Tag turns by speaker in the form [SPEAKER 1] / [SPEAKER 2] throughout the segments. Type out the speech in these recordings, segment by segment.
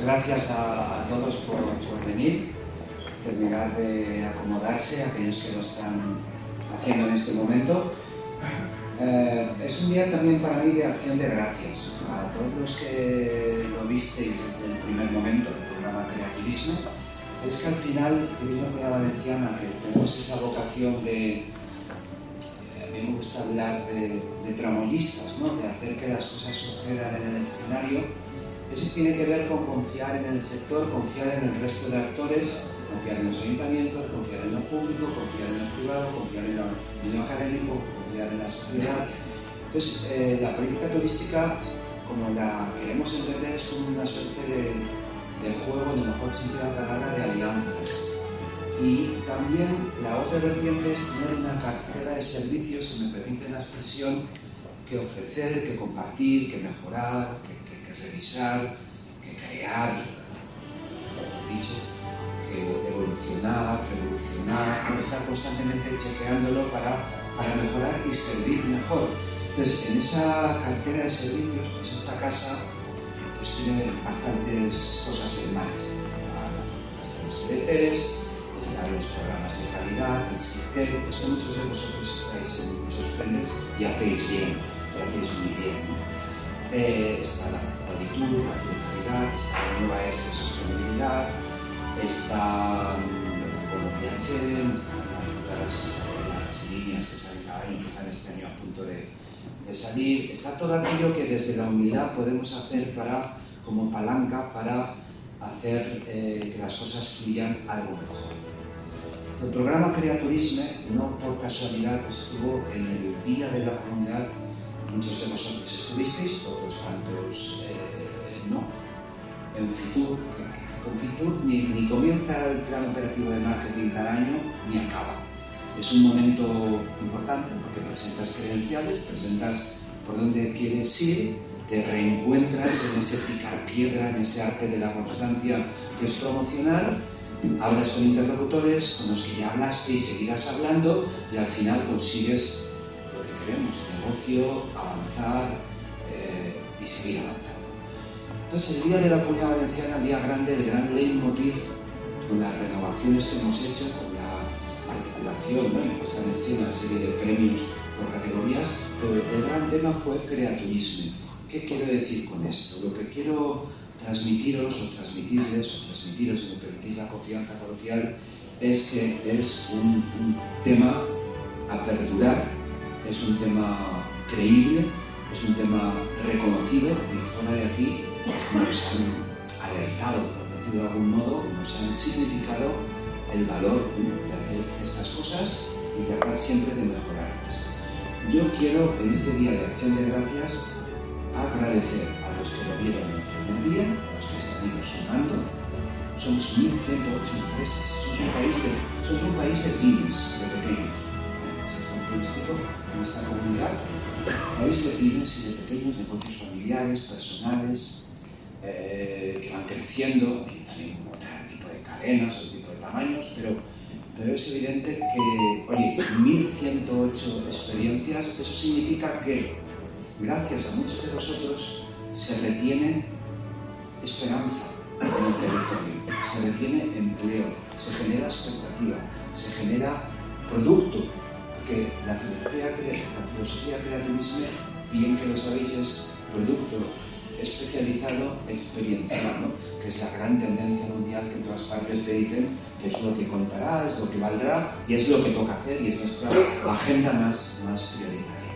[SPEAKER 1] muchas gracias a todos por venir, terminar de acomodarse, aquellos que lo están haciendo en este momento. Es un día también para mí de acción de gracias a todos los que lo visteis desde el primer momento del programa Creativismo. Sabéis que al final, que viene la Valenciana, que tenemos esa vocación de, a mí me gusta hablar de tramoyistas, ¿no? De hacer que las cosas sucedan en el escenario. Eso tiene que ver con confiar en el sector, confiar en el resto de actores, confiar en los ayuntamientos, confiar en lo público, confiar en lo privado, confiar en lo académico, confiar en la sociedad. Entonces, la política turística, como la queremos entender, es como una suerte de juego, en el mejor sentido de la palabra, de alianzas. Y también la otra vertiente es tener una cartera de servicios, si me permiten la expresión, que ofrecer, que compartir, que mejorar, que revisar, que crear, dicho, que evolucionar, revolucionar, estar constantemente chequeándolo para mejorar y servir mejor. Entonces, en esa cartera de servicios, pues esta casa pues tiene bastantes cosas en marcha. Están los CDTs, están los programas de calidad, el SICTEC, pues que muchos de vosotros estáis en muchos frentes y hacéis bien, y hacéis muy bien, ¿no? Está la auditur, la calidad, está la nueva S de sostenibilidad, está el PHM, están las líneas que salen cada año, que están este año a punto de salir. Está todo aquello que desde la humildad podemos hacer como palanca para hacer que las cosas fluyan algo mejor. El programa Creaturisme, no por casualidad, estuvo en el Día de la Comunidad. Muchos de vosotros estuvisteis, otros tantos no. En Fitur, con Fitur ni comienza el plan operativo de marketing cada año, ni acaba. Es un momento importante porque presentas credenciales, presentas por dónde quieres ir, te reencuentras en ese picar piedra, en ese arte de la constancia que es promocionar, hablas con interlocutores con los que ya hablaste y seguirás hablando y al final consigues lo que queremos, negocio, avanzar y seguir avanzando. Entonces el Día de la Comunidad Valenciana, el día grande, el gran leitmotiv, con las renovaciones que hemos hecho, con la articulación, ¿no? Y puesta en escena, una serie de premios por categorías, pero el gran tema fue creaturismo. ¿Qué quiero decir con esto? Lo que quiero transmitiros, si me permitís la confianza coloquial, es que es un tema a perdurar, es un tema creíble, es un tema reconocido y fuera de aquí nos han alertado, por decirlo de algún modo, nos han significado el valor de hacer estas cosas y tratar siempre de mejorarlas. Yo quiero, en este Día de Acción de Gracias, agradecer a los que lo vieron el primer día, a los que seguimos sumando. Somos 1.108 empresas, somos un país de pymes, de pequeños. El sector turístico en nuestra comunidad, un país de pymes y de pequeños negocios familiares, personales, que van creciendo, y también otro tipo de cadenas, otro tipo de tamaños, pero es evidente que, oye, 1.108 experiencias, eso significa que, gracias a muchos de vosotros, se retiene esperanza en el territorio, se retiene empleo, se genera expectativa, se genera producto, porque la filosofía creativismo, bien que lo sabéis, es producto especializado, experiencial, ¿no? Que es la gran tendencia mundial que en todas partes te dicen que es lo que contará, es lo que valdrá y es lo que toca hacer y es nuestra agenda más prioritaria.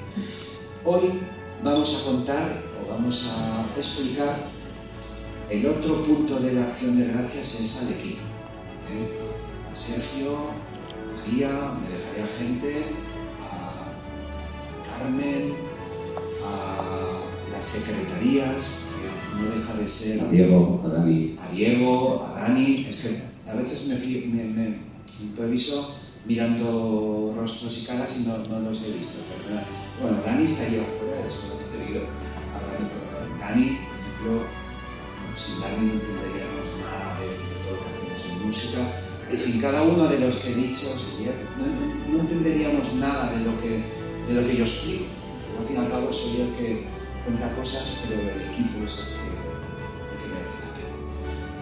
[SPEAKER 1] Hoy vamos a contar o vamos a explicar el otro punto de la acción de gracias, es al equipo. A Sergio, a María, me dejaré a gente, a Carmen, a las secretarías, que no deja de ser...
[SPEAKER 2] A Diego, a Dani.
[SPEAKER 1] A Diego, a Dani, es que a veces me improviso mirando rostros y caras y no los he visto. Pero, bueno, Dani está ahí afuera, eso es lo que te digo. Dani, por ejemplo, sin Dani no entenderíamos nada de todo lo que hacemos en música. Y sin cada uno de los que he dicho, no entenderíamos nada de lo que yo explico. Porque al fin y al cabo soy el que cuenta cosas, pero el equipo es el que merece la pena.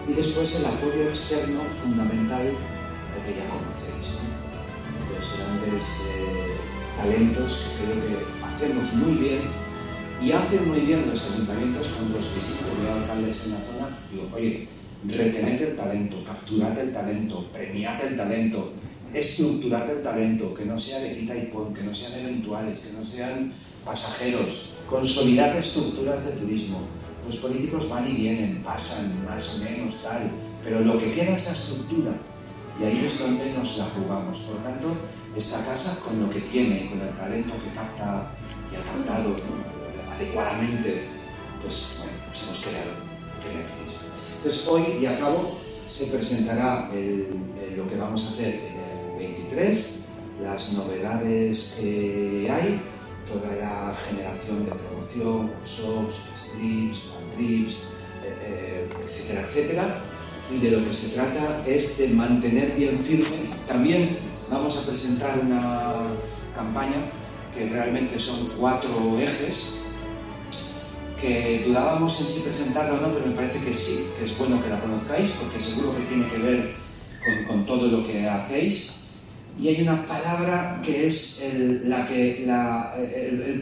[SPEAKER 1] Y después el apoyo externo fundamental, el que ya conocéis, ¿no? Los grandes talentos que creo que hacemos muy bien, y hacen muy bien los ayuntamientos cuando los visito, veo alcaldes en la zona, digo, oye, retened el talento, capturad el talento, premiad el talento, estructurad el talento, que no sea de quita y pon, que no sean eventuales, que no sean pasajeros, consolidad estructuras de turismo. Los políticos van y vienen, pasan más o menos tal, pero lo que queda es la estructura, y ahí es donde nos la jugamos. Por tanto, esta casa, con lo que tiene, con el talento que capta y ha captado, ¿no?, adecuadamente, pues bueno, pues hemos creado. Entonces hoy, y acabo, se presentará lo que vamos a hacer en el 23, las novedades que hay, toda la generación de promoción, workshops, strips, fan trips, etcétera, etcétera. Y de lo que se trata es de mantener bien firme. También vamos a presentar una campaña que realmente son 4 ejes, que dudábamos en si presentarla o no, pero me parece que sí, que es bueno que la conozcáis, porque seguro que tiene que ver con todo lo que hacéis. Y hay una palabra que es el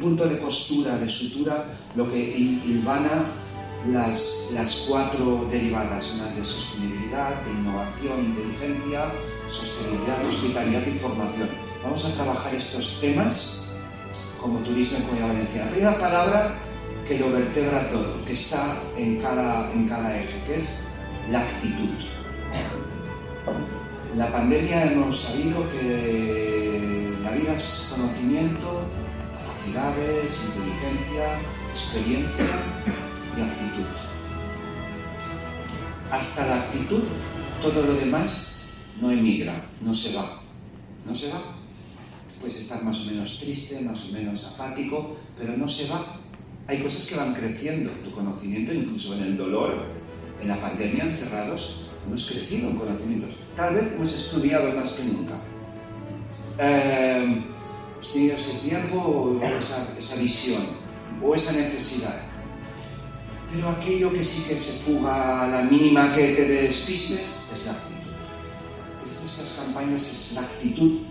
[SPEAKER 1] punto de costura, de sutura, lo que hilvana las 4 derivadas, unas de sostenibilidad, de innovación, inteligencia, sostenibilidad, hospitalidad y formación. Vamos a trabajar estos temas como turismo en Comunidad Valenciana. Hay una palabra que lo vertebra todo, que está en cada eje, que es la actitud. En la pandemia hemos sabido que la vida es conocimiento, capacidades, inteligencia, experiencia y actitud. Hasta la actitud, todo lo demás no emigra, no se va. No se va. Puedes estar más o menos triste, más o menos apático, pero no se va. Hay cosas que van creciendo, tu conocimiento, incluso en el dolor, en la pandemia, encerrados, hemos crecido en conocimientos. Tal vez hemos estudiado más que nunca. Hemos tenido ese tiempo o esa visión o esa necesidad. Pero aquello que sí que se fuga a la mínima que te despistes es la actitud. Pues estas campañas es la actitud,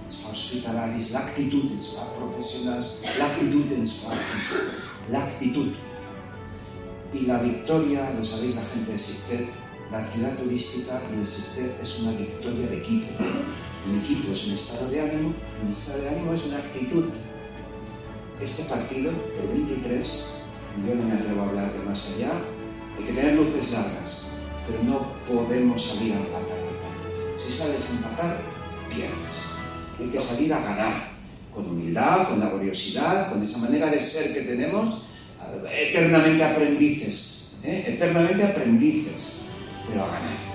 [SPEAKER 1] es para hospitalaris, la actitud es para profesionales, la actitud es para la actitud. Y la victoria, lo sabéis la gente de Sitges, la ciudad turística y el Sitges es una victoria de equipo. Un equipo es un estado de ánimo, un estado de ánimo es una actitud. Este partido, el 23, yo no me atrevo a hablar de más allá, hay que tener luces largas, pero no podemos salir a empatar el partido. Si sales a empatar, pierdes. Hay que salir a ganar, con humildad, con laboriosidad, con esa manera de ser que tenemos, eternamente aprendices, pero a ganar.